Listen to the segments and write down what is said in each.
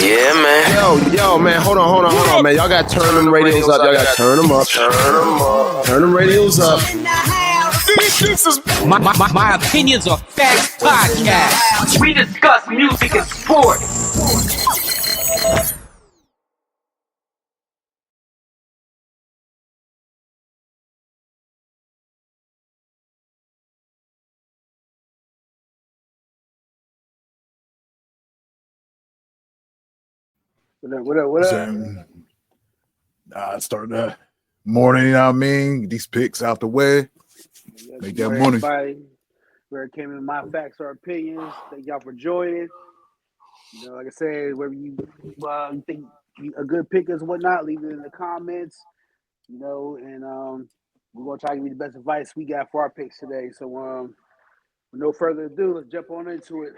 Yeah, man. Yo, man, hold on, man. Y'all got to turn them radios up. Y'all got to turn them up. Turn them radios up. My opinions are facts podcast. We discuss music and sports. What up? Start the morning, you know what I mean? These picks out the way. Make that money. Everybody, where it came in my facts or opinions. Thank y'all for joining. You know, like I said, wherever you think a good pick is, whatnot, leave it in the comments. You know, and we're gonna try to give you the best advice we got for our picks today. So, with no further ado, let's jump on into it.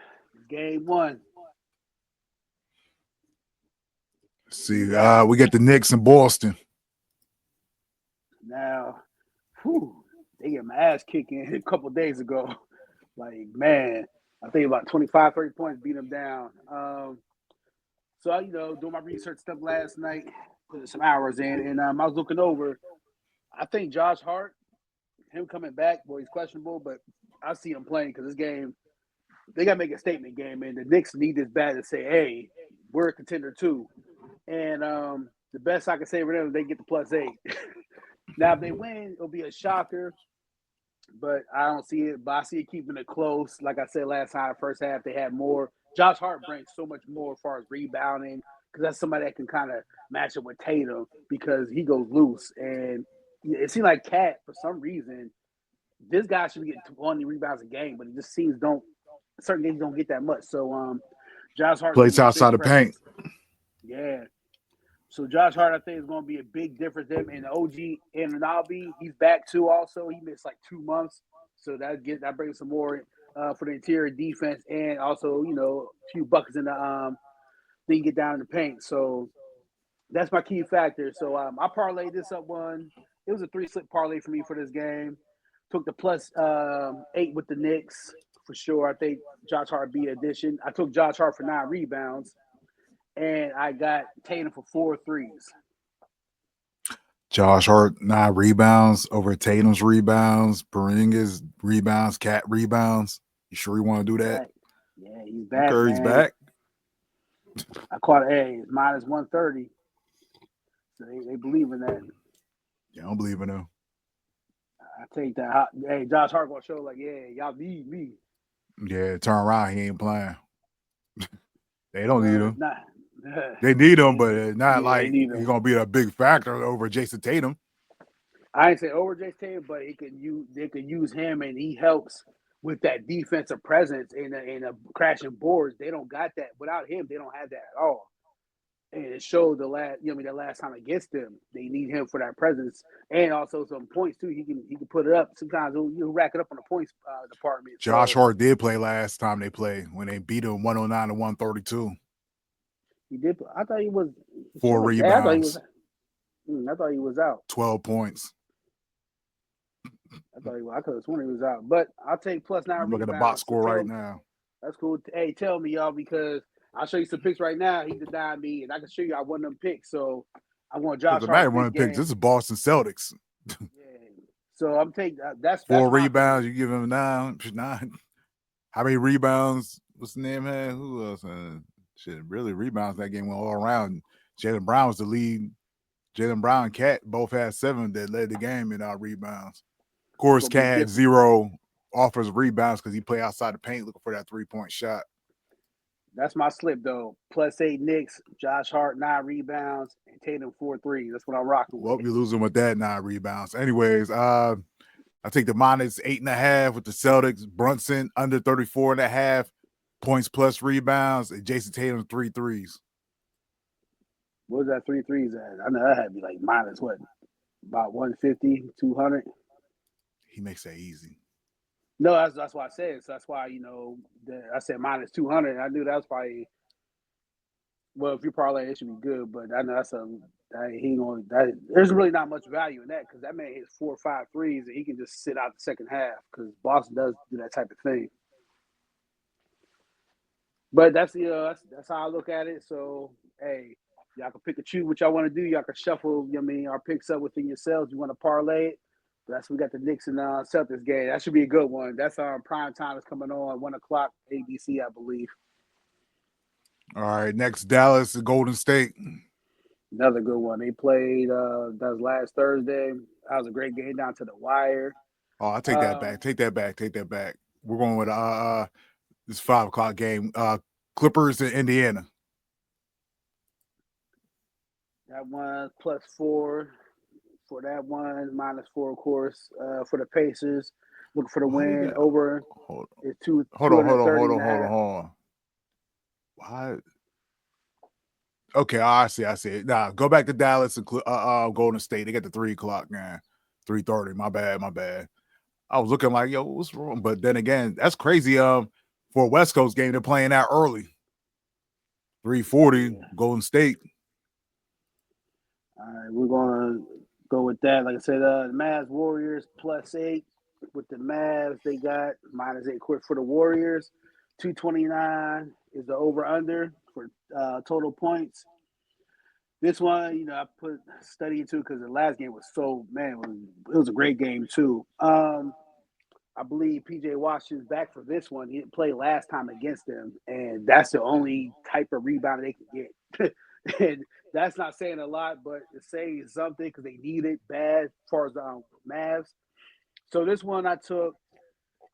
Game one. See, we got the Knicks in Boston. Now, they get my ass kicking a couple days ago. Like, man, I think about 25, 30 points beat them down. So, doing my research stuff last night, put some hours in, and I was looking over. I think Josh Hart, him coming back, boy, he's questionable, but I see him playing because this game, they got to make a statement game, and the Knicks need this bad to say, hey, we're a contender too. And the best I can say for them is they get the +8. Now, if they win, it'll be a shocker, but I don't see it. But I see it keeping it close. Like I said last time, first half, they had more. Josh Hart brings so much more as far as rebounding because that's somebody that can kind of match up with Tatum because he goes loose. And it seems like Cat, for some reason, this guy should be getting 20 rebounds a game, but it just seems certain games don't get that much. So Josh Hart plays outside the paint. Yeah. So Josh Hart, I think, is going to be a big difference. Them and OG Anunoby, he's back too. Also, he missed like 2 months, so that brings some more for the interior defense, and also a few buckets in the then you get down in the paint. So that's my key factor. So I parlayed this up one. It was a 3-slip parlay for me for this game. Took the +8 with the Knicks for sure. I think Josh Hart be addition. I took Josh Hart for 9 rebounds. And I got Tatum for 4 threes. Josh Hart, 9 rebounds over Tatum's rebounds, Porzingis rebounds, Cat rebounds. You sure you want to do that? Yeah, he's back. Curry's back. I caught it's -130. So they believe in that. Yeah, I don't believe in him. I take that. Hey, Josh Hart gonna show like, yeah, y'all need me. Yeah, turn around, he ain't playing. They don't need him. Nah. They need him, but it's not like he's gonna be a big factor over Jason Tatum. I ain't say over Jason Tatum, but they could use him, and he helps with that defensive presence and crashing boards. They don't got that without him. They don't have that at all. And it showed the last time against them, they need him for that presence and also some points too. He can put it up. Sometimes he'll rack it up on the points department. Josh Hart did play last time they played when they beat him 109 to 132. He did. I thought he was 4 rebounds. I thought he was out. 12 points. I could have sworn he was out, but I'll take +9. Look at the box score right now. That's cool. Hey, tell me, y'all, because I'll show you some picks right now. He denied me, and I can show you I won them picks. So I want Josh Hart. Matter one picks. This is Boston Celtics. Yeah. So I'm taking that's 4 rebounds. You give him 9. How many rebounds? What's the name? Man? Who else? Really rebounds that game went all around. Jaylen Brown was the lead. Jaylen Brown and Cat both had 7 that led the game in rebounds. Of course, Cat had 0 offensive rebounds because he played outside the paint looking for that 3-point shot. That's my slip, though. +8 Knicks, Josh Hart, 9 rebounds, and Tatum 4 threes. That's what I'm rocking with. Well, you're losing with that 9 rebounds. Anyways, I take the -8.5 with the Celtics. Brunson under 34.5 points plus rebounds, and Jason Tatum 3 threes. What was that 3 threes at? I know that had to be like minus what? About 150, 200? He makes that easy. No, that's why I said. So that's why, I said minus 200. I knew that was probably, well, if you parlay, it should be good. But I know there's really not much value in that because that man hits 4 or 5 threes and he can just sit out the second half because Boston does do that type of thing. But that's that's how I look at it. So hey, y'all can pick and choose what y'all want to do. Y'all can shuffle. Our picks up within yourselves. You want to parlay it. That's we got the Knicks and Celtics game. That should be a good one. That's prime time is coming on 1:00 ABC, I believe. All right, next Dallas and Golden State. Another good one. They played that was last Thursday. That was a great game down to the wire. Oh, I take that back. Take that back. We're going with this 5:00 game. Clippers in Indiana. That one +4 for that one, -4, of course, for the Pacers. Looking for the win. Over is Hold on. Why? Okay, I see it. Nah, go back to Dallas and Golden State. They got the 3:00 now. 3:30. My bad. I was looking like, yo, what's wrong? But then again, that's crazy. For a West Coast game, they're playing that early. 3:40, Golden State. All right, we're gonna go with that. Like I said, the Mavs Warriors +8. With the Mavs, they got -8 quick for the Warriors. 229 is the over/under for total points. This one, I put study into because the last game was it was a great game too. I believe PJ Washington's back for this one. He didn't play last time against them, and that's the only type of rebound they can get. And that's not saying a lot, but it's saying something because they need it bad as far as the Mavs. So this one I took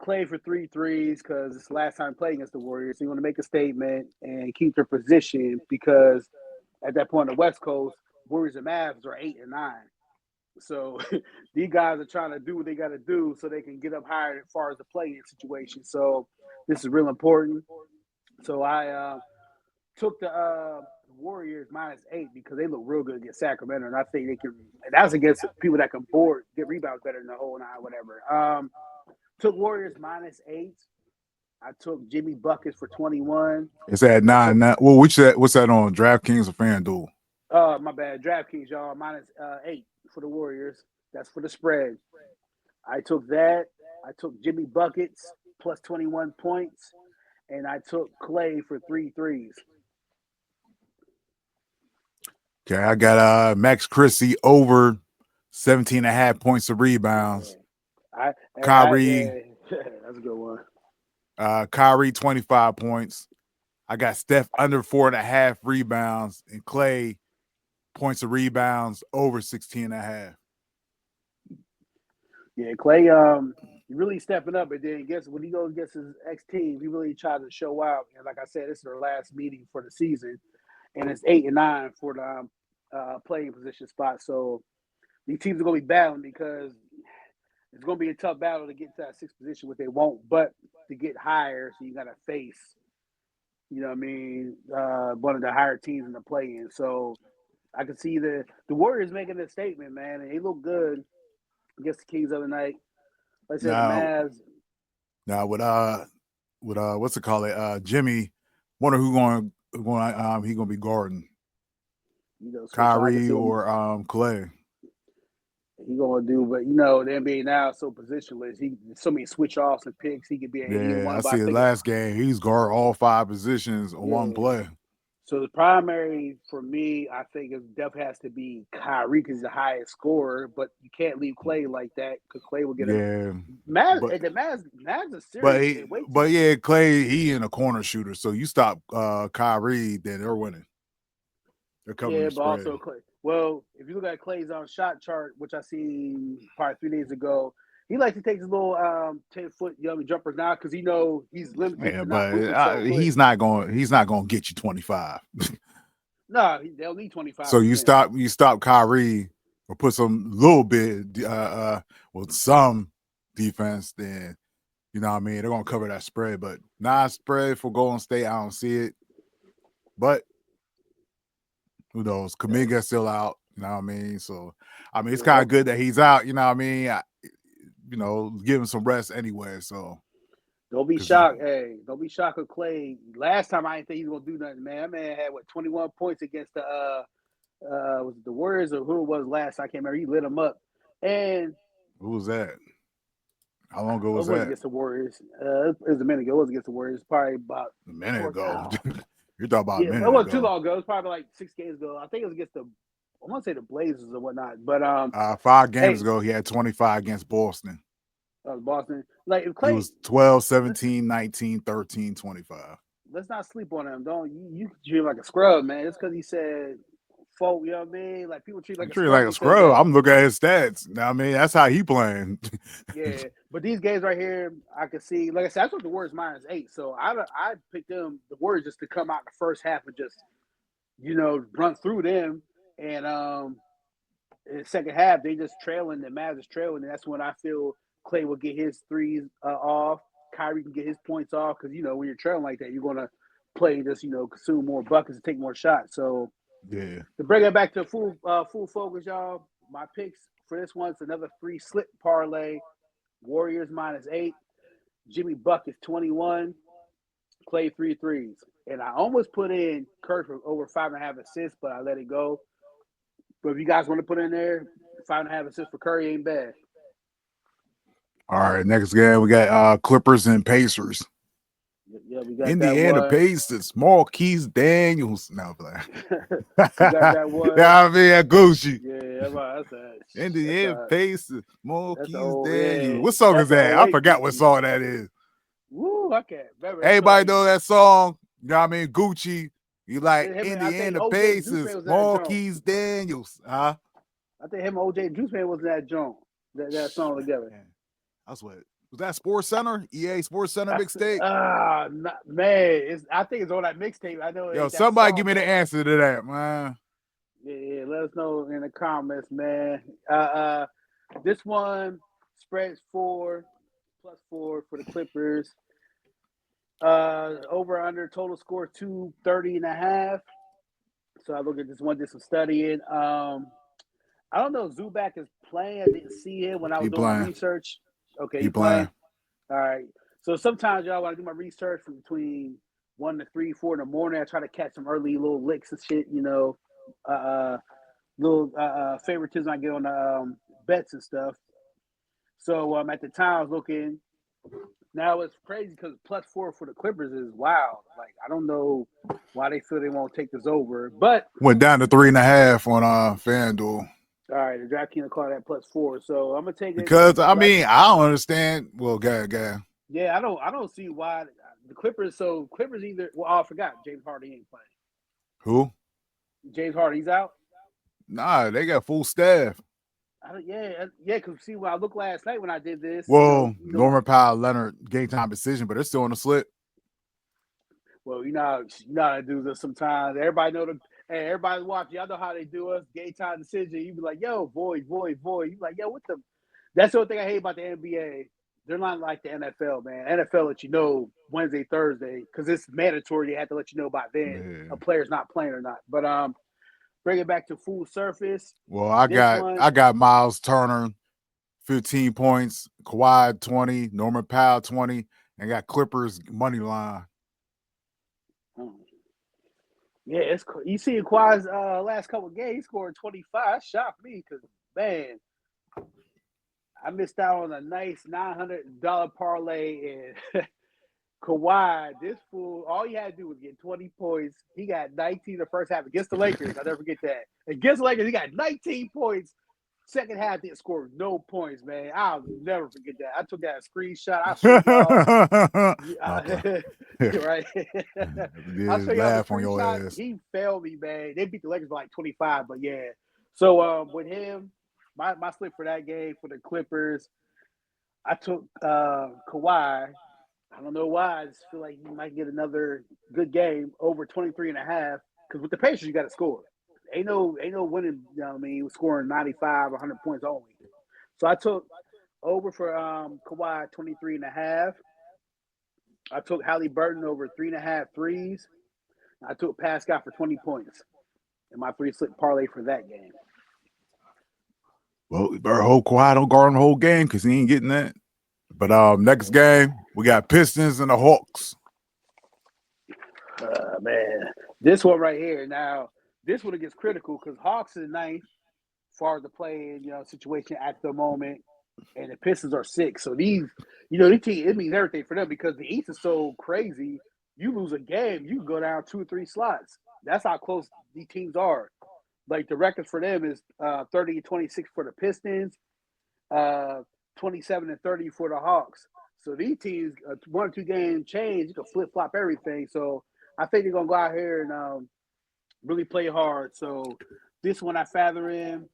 Clay for 3 threes because it's the last time playing against the Warriors. So you want to make a statement and keep their position because at that point on the West Coast, Warriors and Mavs are 8 and 9. So these guys are trying to do what they got to do so they can get up higher as far as the play-in situation. So this is real important. So I took the Warriors -8 because they look real good against Sacramento, and I think they can. And that's against people that can get rebounds better than the whole nine, whatever. Took Warriors -8. I took Jimmy buckets for 21. It's at 9. Well, what's that on DraftKings or FanDuel? My bad. DraftKings, y'all, -8 for the Warriors. That's for the spread. I took that. I took Jimmy buckets plus 21 points, and I took Clay for 3 threes. Okay, I got Max Christie over 17.5 points of rebounds. Kyrie, that's a good one. Kyrie 25 points. I got Steph under 4.5 rebounds, and Clay points of rebounds over 16.5. Yeah, Clay, he really stepping up, and then when he goes against his ex team, he really tried to show out. And like I said, this is their last meeting for the season, and it's 8 and 9 for the playing position spot. So these teams are going to be battling because it's going to be a tough battle to get to that 6th position, what they want, but to get higher, so you got to face, one of the higher teams in the play-in. So I can see the Warriors making a statement, man, and they look good against the Kings the other night. Like I said, the Mavs. Now with what's it called? Jimmy, wonder he gonna be guarding Kyrie or Clay. He gonna do, but the NBA now is so positionless. So many switch offs and picks. He could be either one. I see the last game. He's guard all 5 positions on one play. So the primary for me, I think, it definitely has to be Kyrie because he's the highest scorer. But you can't leave Clay like that because Clay will get the Mavs are serious. But Clay, he in a corner shooter. So you stop Kyrie, then they're winning. They're covering the spread. Also Clay. Well, if you look at Clay's shot chart, which I seen probably 3 days ago, he likes to take his little 10-foot jumpers now because he's limited. Yeah, but he's not going to get you 25. No, they'll need 25. So you stop Kyrie or put some little bit with some defense, then you know what I mean, they're gonna cover that spread. But spread for Golden State, I don't see it. But who knows? Kuminga's still out, you know what I mean? So it's kind of good that he's out, you know what I mean? Give him some rest anyway. So don't be shocked. Hey, don't be shocked with Clay. Last time I didn't think he was gonna do nothing, man. That man had 21 points against the was it the Warriors or who it was last? I can't remember. He lit him up. And who was that? How long ago It was wasn't that? against the Warriors. It was a minute ago. It wasn't against the Warriors. Probably about A minute 4 ago. oh, You're talking about yeah, a it minute wasn't too ago. long ago. It was probably like 6 games ago. I think it was against the, I want to say the Blazers or whatnot. But 5 games hey, ago, he had 25 against Boston. Boston. Like if He Clay, was 12, 17, 19, 13, 25. let's not sleep on him. Don't you can treat him like a scrub, man. It's because he said folk, you know what I mean? Like people treat him He like a treated scrub. like a He says scrub. that. I'm looking at his stats. Now, I mean, that's how he playing. Yeah, but these games right here, I can see. Like I said, I took the Warriors -8, so I picked them the Warriors just to come out in the first half and just run through them, and in the second half they just trailing. The Mavs is trailing, and that's when I feel Clay will get his threes off. Kyrie can get his points off because when you're trailing like that, you're gonna play just consume more buckets and take more shots. So Yeah. to bring it back to full focus, y'all, my picks for this one's another 3 slip parlay. Warriors -8. Jimmy Buckets 21. Clay 3 threes. And I almost put in Curry for over 5.5 assists, but I let it go. But if you guys want to put in there, 5.5 assists for Curry ain't bad. All right, next game we got Clippers and Pacers. Yeah, we got Indiana that one. Pacers, Marquise Daniels. No, we got that one. Yeah, I mean, that Gucci. Yeah, that's that. Indiana Pacers, Marquise Daniels. Yeah, What song is that? I forgot what Gucci. song that is. Woo, I can't remember. Everybody know that song. You know what I mean? Gucci. You like Indiana Pacers, Marquise Daniels. Huh? I think him and OJ Juice Man was in that joint. That song together. Man, that's what was that Sports Center? EA Sports Center mixtape? Man, I think it's on that mixtape. I know. Yo, somebody give me the answer to that, man. Yeah, let us know in the comments, man. This one spreads 4 +4 for the Clippers. Over under total score 230.5. So I look at this one, did some studying. I don't know if Zubac is playing. I didn't see him when I was doing my research. Okay, he playing. All right. So sometimes y'all when I do my research from between 1 to 3, 4 in the morning, I try to catch some early little licks and shit, little favoritism I get on the bets and stuff. So at the time I was looking. Now it's crazy because +4 for the Clippers is wild. Like I don't know why they feel they won't take this over, but went down to 3.5 on FanDuel. All right, the DraftKings call that +4, so I'm gonna take it because I mean I don't understand. Well, go. Yeah, I don't see why the Clippers. So Clippers either. Well, I forgot James Harden ain't playing. Who? James Harden, he's out. Nah, they got full staff. Yeah. Because see, when I looked last night when I did this. Well, Norman Powell, Leonard, game time decision, but they're still on the slip. Well, you know how to do this sometimes. Everybody know Hey, everybody watching. Y'all know how they do us. Game time decision. You be like, yo, void. You be like, yo, what the? That's the only thing I hate about the NBA. They're not like the NFL, man. NFL let you know Wednesday, Thursday, because it's mandatory. They have to let you know by then a player's not playing or not. But bring it back to full surface. Well, I got Miles Turner, 15 points, Kawhi 20, Norman Powell 20, and got Clippers money line. Yeah, it's you see Kawhi's last couple of games, he scored 25. That shocked me because man, I missed out on a nice $900 parlay and Kawhi, this fool, all he had to do was get 20 points. He got 19 the first half against the Lakers. I'll never forget that. Against the Lakers, he got 19 points. Second half, didn't score no points, man. I'll never forget that. I took that a screenshot. I'll show y'all. Right? I'll show y'all the screenshot. He failed me, man. They beat the Lakers by like 25, but yeah. So with him, my slip for that game for the Clippers, I took Kawhi. I don't know why. I just feel like he might get another good game over 23.5. Because with the Pacers, you got to score. Ain't no winning. You know what I mean? He was scoring 95, 100 points only. So I took over for Kawhi 23.5. I took Halliburton over 3.5 threes. I took Pascal for 20 points. And my 3-slip parlay for that game. Well, better hope Kawhi don't guard him the whole game because he ain't getting that. But next game, we got Pistons and the Hawks. Man, this one right here. Now, this one gets critical because Hawks is ninth as far as the play situation at the moment. and the Pistons are 6. So these teams, it means everything for them because the East is so crazy. You lose a game, you can go down 2 or 3 slots. That's how close these teams are. Like the record for them is 30-26 for the Pistons, 27-30 for the Hawks. So these teams, 1 or 2 game change, you can flip flop everything. So I think they're gonna go out here and really play hard. So this one I factor in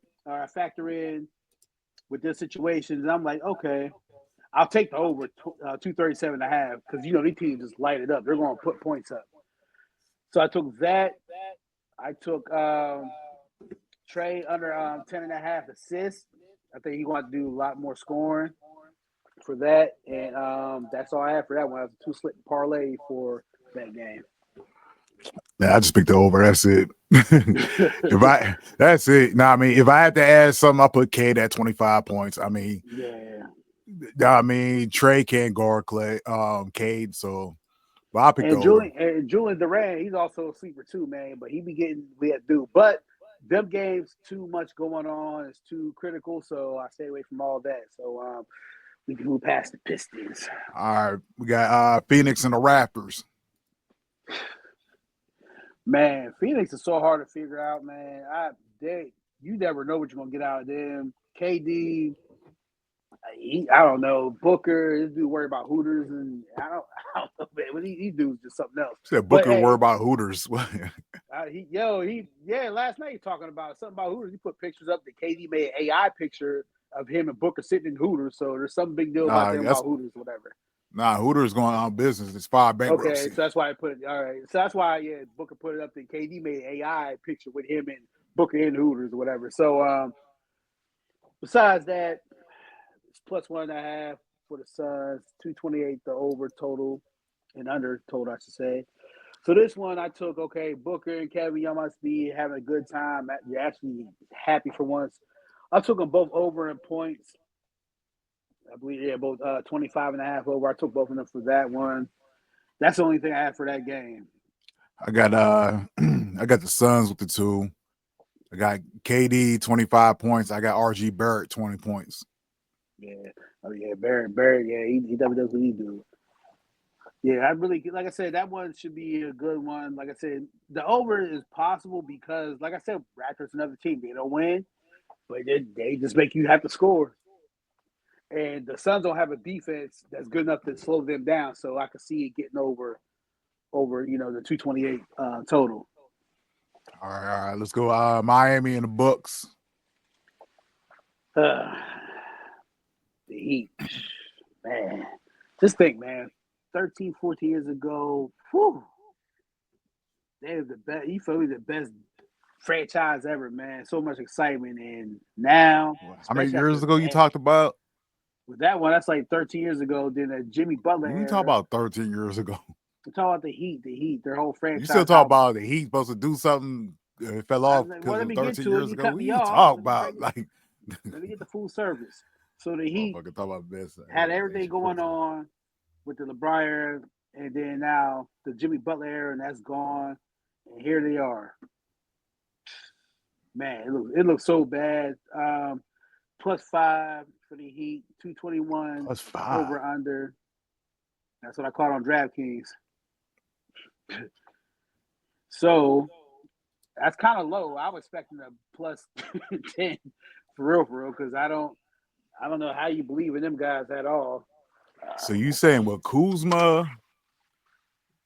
with this situation, and I'm like, okay, I'll take the over 237.5 because these teams just light it up. They're going to put points up. So I took that. I took Trey under 10.5 assists. I think he wants to do a lot more scoring for that, and that's all I have for that one. I have a 2-slip parlay for that game. Yeah, I just picked the over. That's it. That's it. Now, I mean, if I had to add something, I put Cade at 25 points. I mean, Trey can't guard Cade, so but I picked the over. And Julian Durant, he's also a sleeper too, man. But he be getting we had to do. But them games, too much going on. It's too critical, so I stay away from all that. So we can move past the Pistons. All right, we got Phoenix and the Raptors. Man, Phoenix is so hard to figure out, man. You never know what you're gonna get out of them. KD, I don't know. Booker, this dude worry about Hooters, and I don't know, man. But he dude's just something else. Said Booker worry about Hooters. Last night he's talking about something about Hooters. He put pictures up that KD made an AI picture of him and Booker sitting in Hooters. So there's some big deal about them about Hooters, or whatever. Nah, Hooters going out of business. It's filed bankruptcy. Okay, so that's why I put it. All right, so that's why Booker put it up that KD made an AI picture with him and Booker in Hooters or whatever. So besides that, it's plus 1.5 for the Suns, 228 the over total and under total, I should say. So this one I took, okay, Booker and Kevin, y'all must be having a good time. You're actually happy for once. I took them both over in points. I believe, both 25.5 over. I took both of them for that one. That's the only thing I had for that game. I got the Suns with the 2. I got KD 25 points. I got RG Barrett 20 points. Yeah. Oh yeah, Barrett. Yeah, he definitely does what he do. Yeah, I really like I said, that one should be a good one. Like I said, the over is possible because, like I said, Raptors another team. They don't win, but they just make you have to score. And the Suns don't have a defense that's good enough to slow them down. So I could see it getting over the 228 total. All right. Let's go. Miami and the Bucks. The Heat, man. Just think, man. 13, 14 years ago, they were the best. You feel me? The best franchise ever, man. So much excitement, and now. How many years ago you talked about? With that one, that's like 13 years ago. Then Jimmy Butler. You talk about 13 years ago. I'm talking about the Heat, their whole franchise. You still talk about the Heat supposed to do something. It fell off because of 13 years ago. What you talk about? Let me get the full service. So the Heat had everything going on with the LeBron era, and then now the Jimmy Butler era, and that's gone. And here they are. Man, it looks so bad. Plus 5 for the Heat, 221 plus 5 over under. That's what I caught on DraftKings. So that's kind of low. I was expecting a plus 10 for real, because I don't know how you believe in them guys at all. So you saying with Kuzma,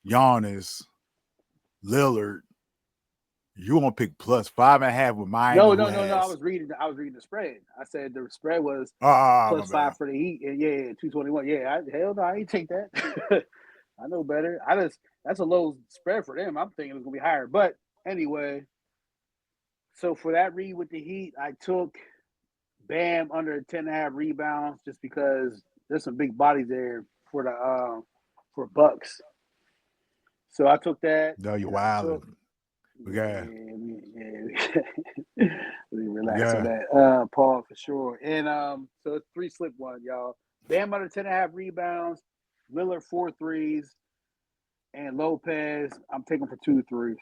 Giannis, Lillard, you want to pick plus 5.5 with Miami? No. I was reading the spread. I said the spread was plus 5 for the Heat, and 221. Yeah, hell no, I ain't take that. I know better. That's a low spread for them. I'm thinking it's gonna be higher. But anyway, so for that read with the Heat, I took Bam under 10.5 rebounds just because there's some big bodies there for the for Bucks. So I took that. No, you're wild. Let me relax on that. Paul for sure. And so it's 3-slip one, y'all. Bam under 10.5 rebounds, Lillard 4 threes, and Lopez, I'm taking for 2 threes.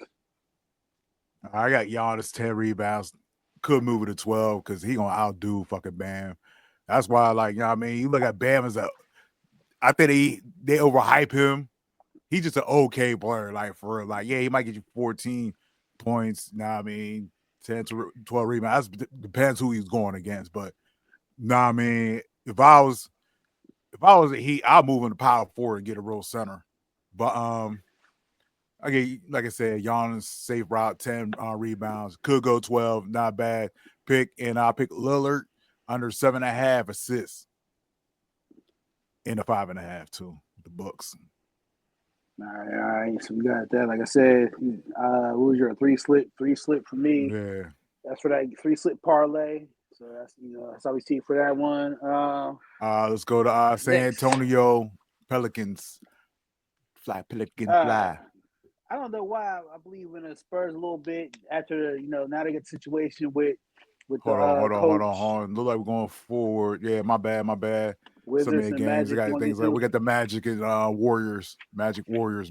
I got Giannis 10 rebounds. Could move it to 12 because he gonna outdo fucking Bam. That's why, like, you know what I mean? You look at Bam as I think they overhype him. He's just an okay player, like, for real. Like, yeah, he might get you 14 points, you know what I mean? 10 to 12 rebounds. Depends who he's going against. But, you know what I mean? If I was a Heat, I'll move in the power forward and get a real center. But, okay, like I said, Giannis, safe route, 10 rebounds. Could go 12, not bad pick. And I'll pick Lillard under 7.5 assists in the 5.5 too. The Bucks. All right. So we got that. Like I said, what was your three slip for me? Yeah. That's for that 3-slip parlay. So that's how we see for that one. Let's go to San Antonio Pelicans. Fly. I don't know why I believe in the Spurs a little bit after now they get the situation with Hold coach. on. Look like we're going forward. Yeah, my bad. So many Wizards and games. We Magic. got things like we got the Magic and Warriors. Magic and Wizards.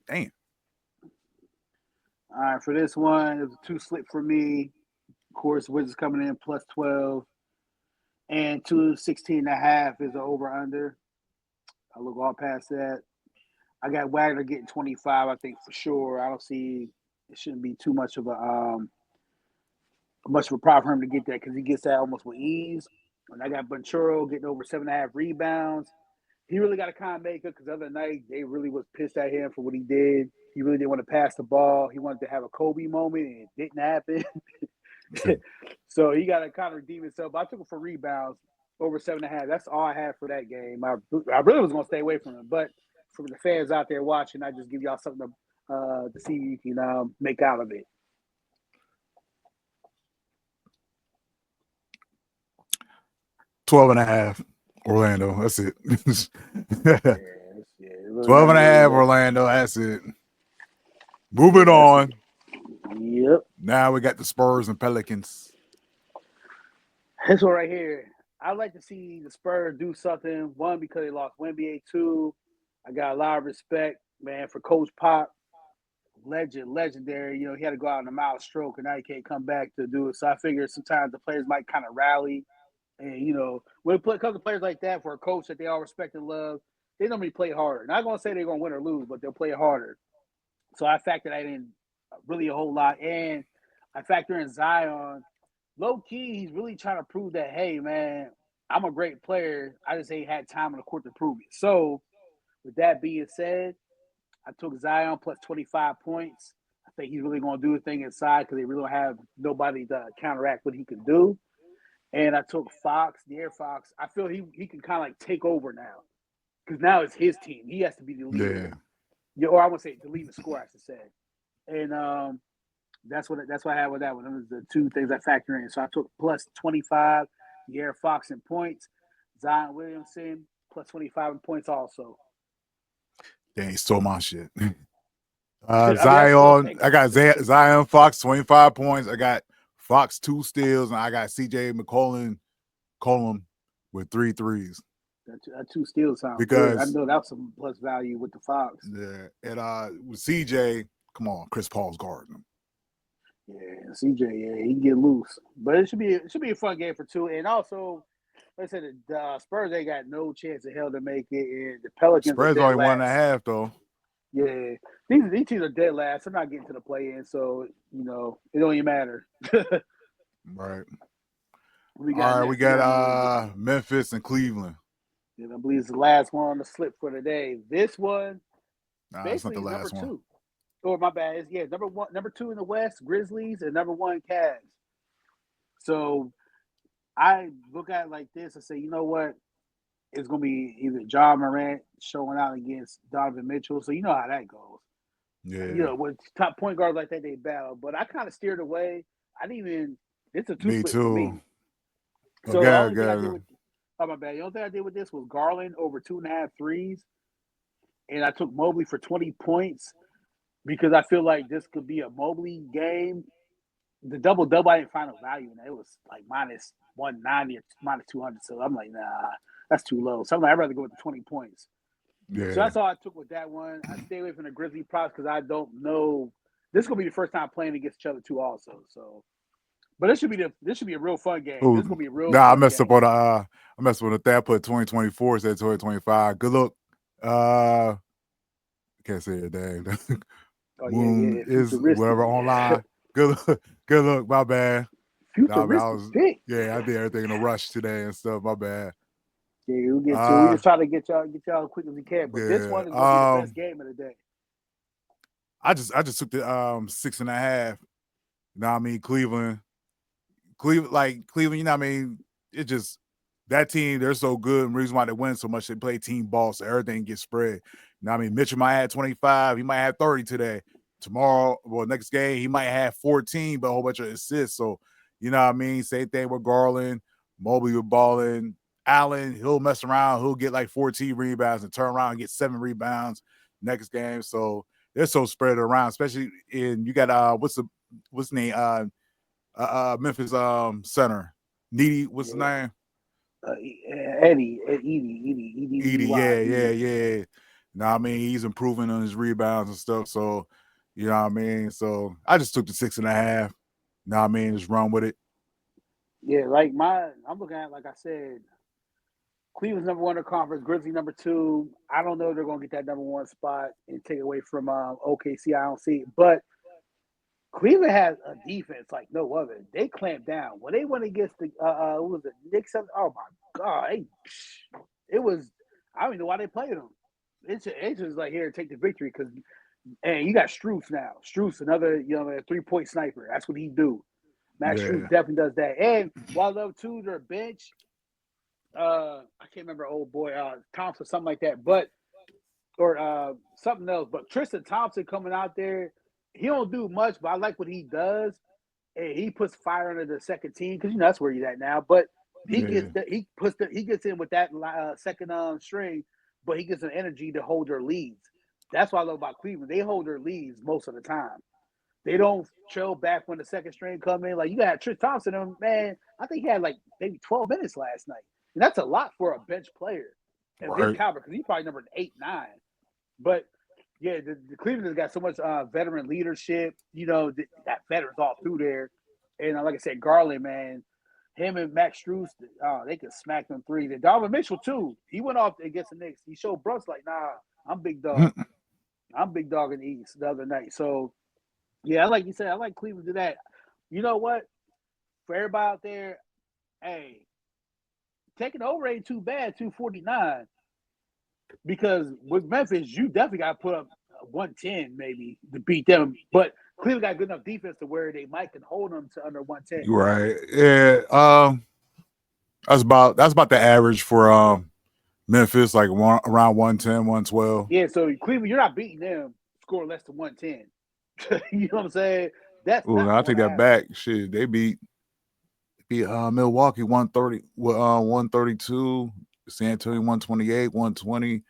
Damn. All right, for this one, it was a 2-slip for me. Of course, Wizards coming in plus 12. And 216.5 is the over-under. I look all past that. I got Wagner getting 25, I think, for sure. I don't see it shouldn't be too much of a problem for him to get that because he gets that almost with ease. And I got Banchero getting over 7.5 rebounds. He really got to kind of make it because the other night they really was pissed at him for what he did. He really didn't want to pass the ball. He wanted to have a Kobe moment, and it didn't happen. So he got to kind of redeem himself. But I took him for rebounds over 7.5. That's all I had for that game. I really was going to stay away from him. But for the fans out there watching, I just give y'all something to see if you can make out of it. 12.5 Orlando. That's it. 12.5 Orlando. That's it. Moving on. Yep. Now we got the Spurs and Pelicans. This one right here. I'd like to see the Spurs do something. One, because they lost Wemby. Two, I got a lot of respect, man, for Coach Pop. Legendary. He had to go out on a mild stroke, and now he can't come back to do it. So I figure sometimes the players might kind of rally. And, when it comes to players like that for a coach that they all respect and love, they normally play harder. Not going to say they're going to win or lose, but they'll play harder. So I factor that in really a whole lot. And I factor in Zion. Low-key, he's really trying to prove that, hey, man, I'm a great player. I just ain't had time on the court to prove it. So with that being said, I took Zion plus 25 points. I think he's really going to do a thing inside because they really don't have nobody to counteract what he can do. And I took De'Aaron Fox. I feel he can kind of like take over now because now it's his team. He has to be the leader. Yeah. Or I would say the leading scorer, I should say. And that's what I had with that one. Those are the two things I factor in. So I took plus 25, De'Aaron Fox in points. Zion Williamson plus 25 in points also. Dang, he stole my shit. Zion, I got Zion Fox 25 points. I got Fox 2 steals, and I got CJ McCollum with 3 threes. That 2 steals sounds because good. I know that's some plus value with the Fox. Yeah, and with CJ, come on, Chris Paul's guarding him. Yeah, CJ, he can get loose, but it should be a fun game for 2. And also, like I said, the Spurs ain't got no chance in hell to make it, and the Pelicans Spurs are only 1.5 though. Yeah, these teams are dead last. They're not getting to the play-in, so it don't even matter. Right. We got Memphis and Cleveland. And I believe it's the last one on the slip for today. This one, it's not the last number one. 2. Oh, my bad. It's number 2 in the West, Grizzlies, and number 1, Cavs. So I look at it like this and say, you know what? It's going to be either John Morant showing out against Donovan Mitchell. So you know how that goes. Yeah. With top point guards like that, they battle. But I kind of steered away. It's a 2 Me split too. for me. So the only thing I did my bad. The only thing I did with this was Garland over 2.5 threes. And I took Mobley for 20 points because I feel like this could be a Mobley game. The double-double, I didn't find no value in that. It was like minus 190 or minus 200. So I'm like, nah, that's too low. So I'm like, I'd rather go with the 20 points. Yeah. So that's all I took with that one. I stay away from the Grizzly props because I don't know. This is going to be the first time playing against each other too also. So But this should be a real fun game. Ooh, This is gonna be a real nah, I fun messed game. up on I messed with the thing. I put 2024, said 2025. Good look. Can't say it, dang. Oh Moon yeah. is Futuristic. whatever online. Good look, my bad. Nah, man, Futuristic pick. I did everything in a rush today and stuff. My bad. Yeah, we'll get to it. We just try to get y'all as quick as we can. But this Yeah. one is gonna be the best game of the day. I just took the 6.5. You know what I mean? Cleveland, you know what I mean? It just that team, they're so good. And the reason why they win so much, they play team ball, so everything gets spread. You know what I mean? Mitchell might have 25, he might have 30 today. Tomorrow, next game, he might have 14, but a whole bunch of assists. So, you know what I mean? Same thing with Garland, Mobley with balling. Allen, he'll mess around, he'll get like 14 rebounds and turn around and get 7 rebounds next game. So they're so spread around, especially in you got what's the name? Memphis center. Needy, what's his name? Edie. Yeah. Know what I mean? He's improving on his rebounds and stuff. So, you know what I mean? So I just took the 6.5. Know what I mean? Just run with it. Yeah, I'm looking at, like I said, Cleveland's number 1 in the conference, Grizzlies number 2. I don't know if they're going to get that number 1 spot and take away from OKC. I don't see it. But Cleveland has a defense like no other. They clamp down. When they went against the what was it, Knicks? Oh my God. It was, I don't even know why they played them. It's just like, here, take the victory, because and you got Strus now. Strus, another, a 3-point sniper. That's what he do. Max Strus definitely does that. And while those two, their bench, I can't remember, old boy, Thompson, something like that, but or something else. But Tristan Thompson coming out there, he don't do much, but I like what he does, and he puts fire under the second team, because that's where he's at now. But he gets in with that second string, but he gets an energy to hold their leads. That's what I love about Cleveland. They hold their leads most of the time. They don't trail back when the second string come in. Like, you got Tristan Thompson, man. I think he had like maybe 12 minutes last night. And that's a lot for a bench player of his caliber, because he's probably number 8, 9. But yeah, the Cleveland has got so much veteran leadership. That veterans all through there. And like I said, Garland, man, him and Max Strus, they can smack them threes. And Donovan Mitchell too. He went off against the Knicks. He showed Brooks like, nah, I'm big dog. I'm big dog in the East the other night. So yeah, like you said, I like Cleveland to that. You know what? For everybody out there, hey, taking over ain't too bad, 249. Because with Memphis, you definitely got to put up 110 maybe to beat them. But Cleveland got good enough defense to where they might can hold them to under 110. Right. Yeah. That's about the average for Memphis, like around 110, 112. Yeah, so Cleveland, you're not beating them score less than 110. You know what I'm saying? That's not I take that happen. back. Shit, they beat Milwaukee 130 132, San Antonio 128, 120,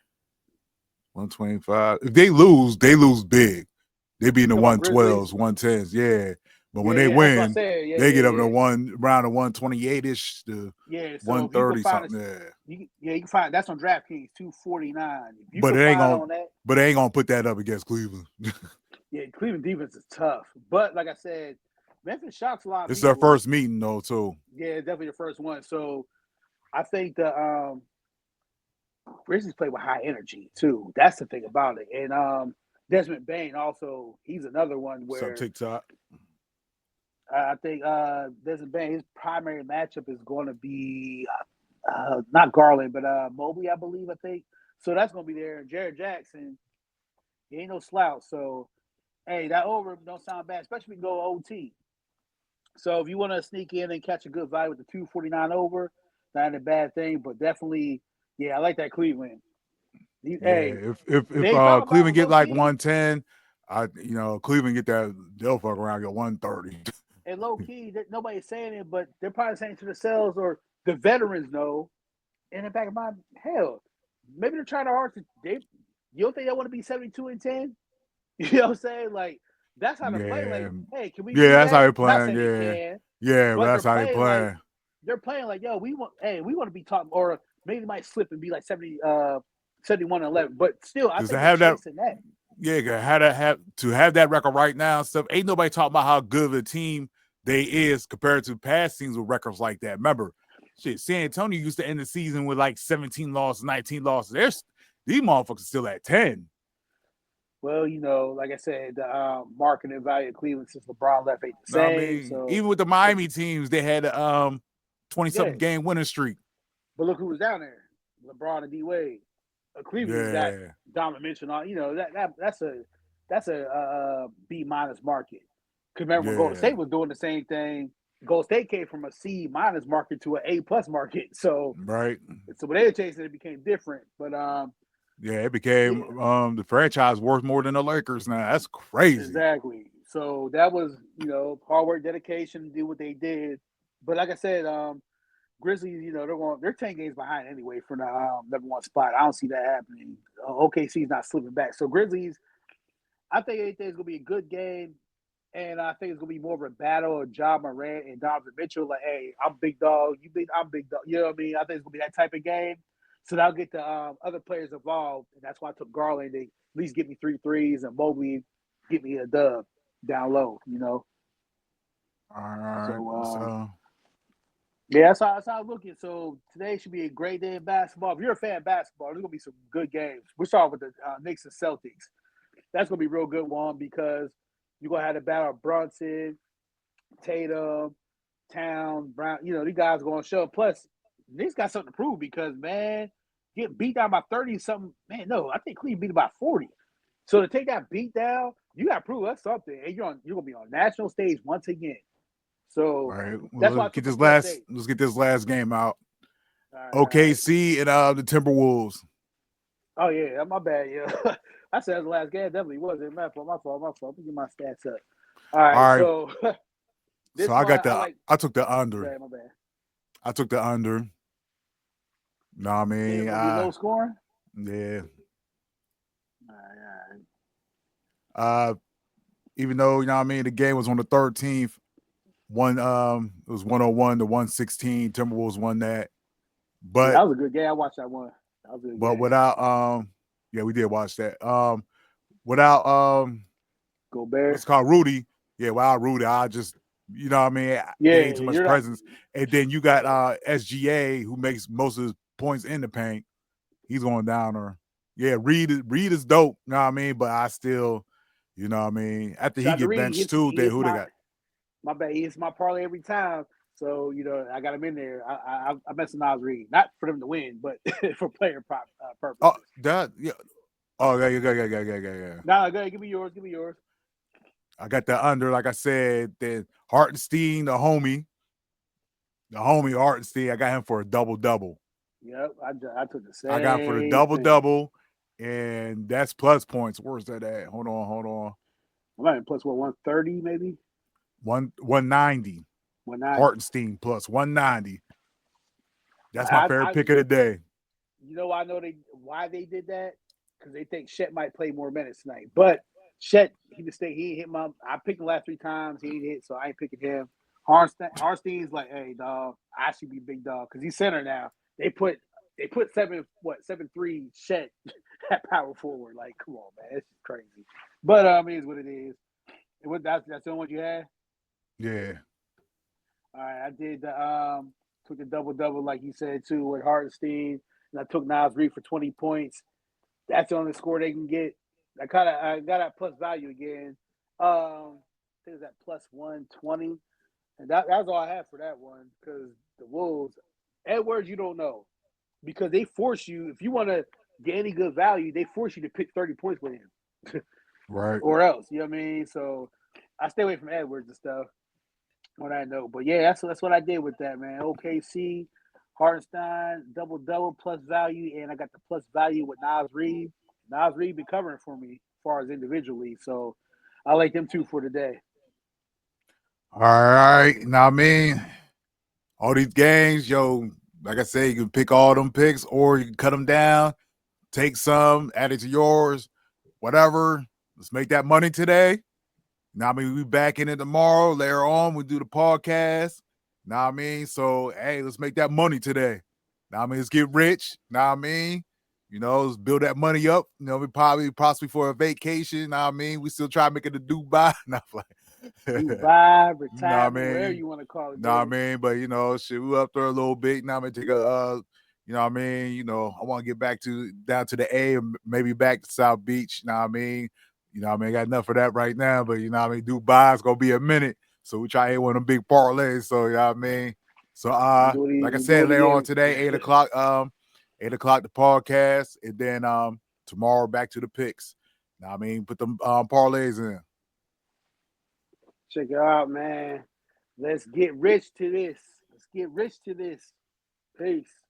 125. If they lose big. They be in the 112s, 110s, yeah. But when they win, they get up to around the 128-ish to 130 something. You can find that's on DraftKings 249. But it ain't gonna put that up against Cleveland. Yeah, Cleveland defense is tough. But like I said, Memphis shocks a lot of it's people. their first meeting though, too. Yeah, definitely the first one. So I think the Grizzlies play with high energy too. That's the thing about it. And Desmond Bane also, he's another one where some TikTok. I think Desmond Bane, his primary matchup is going to be not Garland, but Mobley, I believe. I think so. That's going to be there. And Jared Jackson, he ain't no slouch. So hey, that over don't sound bad, especially if we go OT. So if you want to sneak in and catch a good value with the 249 over, not a bad thing, but definitely, yeah, I like that Cleveland. If Cleveland get like 110, Cleveland get that, they'll fuck around, get 130. And low key, nobody's saying it, but they're probably saying it to themselves, or the veterans know. In the back of my hell, maybe they're trying to hard to. You don't think they want to be 72-10? You know what I'm saying? Like, that's how they're playing. Like, hey, can we? Yeah, that's how they're playing. But that's how they're playing. Like, they're playing like, yo, we want to be top, or maybe they might slip and be like 71-11. But still, I think they're chasing that. Yeah, to have that record right now and stuff. Ain't nobody talking about how good of a team they is compared to past teams with records like that. Remember, shit, San Antonio used to end the season with like 17 losses, 19 losses. These motherfuckers still at 10. Well, like I said, the marketing value of Cleveland since LeBron left ain't the Know what I same. mean? So even with the Miami teams, they had a 20-something game winning streak. But look who was down there: LeBron and D Wade. Cleveland got Donovan Mitchell. That's a B- market. Because remember when Golden State was doing the same thing. Golden State came from a C- market to an A+ market. So right. So when they were chasing, it became different. But it became the franchise worth more than the Lakers now. That's crazy. Exactly. So that was hard work, dedication to do what they did. But like I said, Grizzlies, they're 10 games behind anyway for the number one spot. I don't see that happening. OKC's not slipping back. So Grizzlies, I think it's going to be a good game. And I think it's going to be more of a battle of Ja Morant and Donovan Mitchell. Like, hey, I'm big dog. I'm big dog. You know what I mean? I think it's going to be that type of game. So that'll get the other players involved. And that's why I took Garland to at least get me 3 threes and Mobley get me a dub down low, All right. So yeah, that's how I'm looking. So today should be a great day of basketball. If you're a fan of basketball, there's going to be some good games. We're starting with the Knicks and Celtics. That's going to be a real good one because you're going to have the battle of Brunson, Tatum, Town, Brown. These guys are going to show. Plus, Knicks got something to prove because, man, getting beat down by 30-something. Man, no, I think Cleveland beat by 40. So to take that beat down, you got to prove us something. And you're going to be on national stage once again. So right. that's why let's get this last game out. OKC and the Timberwolves. Oh yeah, my bad. Yeah, I said it was the last game. Definitely wasn't my fault. Let me get my stats up. All right. So, I took the under. My bad. I took the under. No, I mean, it's gonna be low scoring. Yeah. All right. Even though the game was on the 13th. It was 101 to 116. Timberwolves won that. But that was a good game. I watched that one. That was a good game. Without we did watch that. Without Gobert. It's called Rudy. Yeah, without Rudy, I just they ain't too much presence. And then you got SGA who makes most of his points in the paint. He's going down there. Yeah, Reed is dope, you know what I mean? But I still, after he get benched too, then who they got? My bad. He hits my parlay every time. So, I got him in there. I messed with Nas Reed. Not for them to win, but for player purposes. Oh, that, yeah. Oh, yeah. Nah, go ahead. Give me yours. I got the under, like I said. Then Hartenstein, the homie Hartenstein, I got him for a double-double. Yep, I took the same. I got him for the double-double, and that's plus points. Where's that at? Hold on. I'm at plus 130 maybe? 190. Hartenstein plus 190. That's my favorite pick of the day. I know why they did that because they think Chet might play more minutes tonight. But Chet, he ain't hit my. I picked him the last 3 times. He ain't hit, so I ain't picking him. Hartenstein's like, hey dog, I should be big dog because he's center now. They put 7-3 Chet at power forward. Like, come on, man, it's just crazy. But it is what it is. And that's the only one you had. Yeah. All right, I did took a double like you said too with Hartenstein, and I took Nas Reed for 20 points. That's the only score they can get. I got that plus value again. I think it was at plus 120, and that was all I had for that one because the Wolves, Edwards, you don't know because they force you if you want to get any good value, they force you to pick 30 points with him, right? Or else, you know what I mean. So I stay away from Edwards and stuff. What I know, but yeah, that's what I did with that, man. OKC, Hartenstein, double plus value, and I got the plus value with Nas Reed. Nas Reed been covering for me as far as individually, so I like them too for today. All right, now I mean, all these games, like I said, you can pick all them picks, or you can cut them down, take some, add it to yours, whatever. Let's make that money today. Now, I mean, we back in it tomorrow. Later on, we do the podcast. Now, I mean, so, hey, let's make that money today. Now, I mean, let's get rich. Now, I mean, let's build that money up. We possibly for a vacation. Now, I mean, we still try to make it to Dubai. Dubai, Nah, retirement, whatever man. you want to call it. Nah, baby. man. But shit, we up there a little bit. Now, I'm gonna take a I want to get back down to the A, and maybe back to South Beach. Got enough of that right now. But Dubai's gonna be a minute. So we try to hit one of them big parlays. So So like I said, later on today, 8:00, 8:00 the podcast, and then tomorrow back to the picks. Put them parlays in. Check it out, man. Let's get rich to this. Peace.